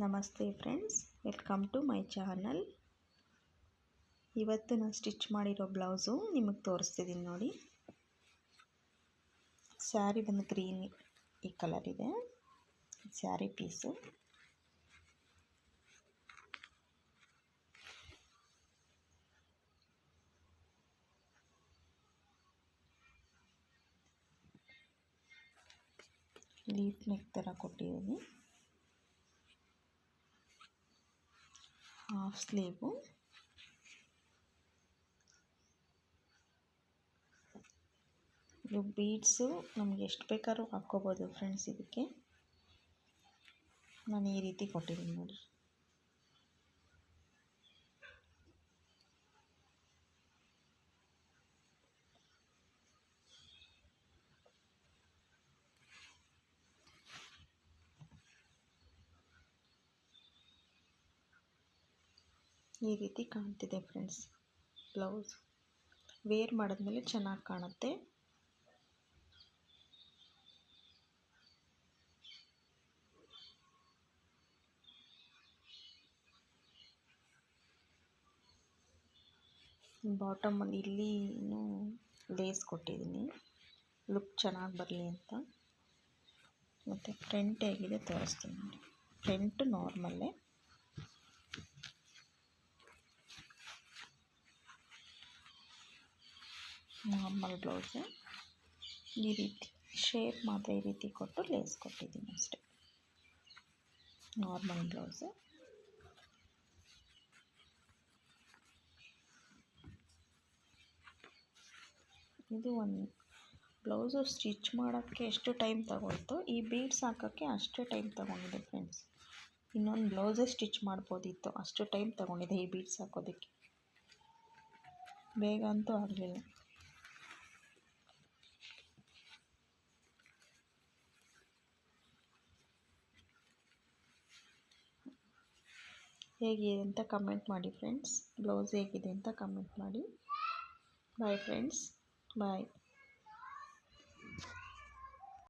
ನಮಸ್ತೆ friends, welcome to my channel. ಇವತ್ತು ನಾನು ಸ್ಟಿಚ್ ಮಾಡಿರೋ ಬ್ಲೌಸು ನಿಮಗೆ ತೋರಿಸ್ತಿದ್ದೀನಿ ನೋಡಿ. ಸ್ಯಾರಿ ಬಂದು ಗ್ರೀನ್ ಈ ಕಲರ್ ಇದೆ. ಸ್ಯಾರಿ ಪೀಸು ಲೀಫ್ ನೆಕ್ ಥರ ಕೊಟ್ಟಿದ್ದೀನಿ. ಹಾಫ್ ಸ್ಲೀವು, ಇದು ಬೀಡ್ಸು ನಮ್ಗೆ ಎಷ್ಟು ಬೇಕಾದ್ರೂ ಹಾಕ್ಕೋಬೋದು ಫ್ರೆಂಡ್ಸ್. ಇದಕ್ಕೆ ನಾನು ಈ ರೀತಿ ಕೊಟ್ಟಿದ್ದೀನಿ ನೋಡಿ. ಈ ರೀತಿ ಕಾಣ್ತಿದೆ ಫ್ರೆಂಡ್ಸ್. ಬ್ಲೌಸ್ ವೇರ್ ಮಾಡಿದ್ಮೇಲೆ ಚೆನ್ನಾಗಿ ಕಾಣುತ್ತೆ. ಬಾಟಮಲ್ಲಿ ಇಲ್ಲಿ ಲೇಸ್ ಕೊಟ್ಟಿದ್ದೀನಿ, ಲುಕ್ ಚೆನ್ನಾಗಿ ಬರಲಿ ಅಂತ. ಮತ್ತು ಫ್ರಂಟ್ ಹೇಗಿದೆ ತೋರಿಸ್ತೀನಿ ನೋಡಿ. ಫ್ರಂಟು ನಾರ್ಮಲ್ಲೇ, ನಾರ್ಮಲ್ ಬ್ಲೌಸು. ಈ ರೀತಿ ಶೇಪ್ ಮಾತ್ರ ಈ ರೀತಿ ಕೊಟ್ಟು ಲೇಸ್ ಕೊಟ್ಟಿದ್ದೀನಿ ಅಷ್ಟೆ. Normal blouse. ಇದು ಒಂದು ಬ್ಲೌಸು ಸ್ಟಿಚ್ ಮಾಡೋಕ್ಕೆ ಎಷ್ಟು ಟೈಮ್ ತಗೊಳ್ತೋ ಈ ಬೀಡ್ಸ್ ಹಾಕೋಕ್ಕೆ ಅಷ್ಟೇ ಟೈಮ್ ತಗೊಂಡಿದೆ ಫ್ರೆಂಡ್ಸ್. ಇನ್ನೊಂದು ಬ್ಲೌಸೇ ಸ್ಟಿಚ್ ಮಾಡ್ಬೋದಿತ್ತು, ಅಷ್ಟು ಟೈಮ್ ತಗೊಂಡಿದೆ ಈ ಬೀಡ್ಸ್ ಹಾಕೋದಕ್ಕೆ. ಬೇಗ ಅಂತೂ ಆಗಲಿಲ್ಲ. ಹೇಗಿದೆ ಅಂತ ಕಮೆಂಟ್ ಮಾಡಿ ಫ್ರೆಂಡ್ಸ್. ಬ್ಲೌಸ್ ಹೇಗಿದೆ ಅಂತ ಕಮೆಂಟ್ ಮಾಡಿ. ಬಾಯ್ ಫ್ರೆಂಡ್ಸ್, ಬಾಯ್.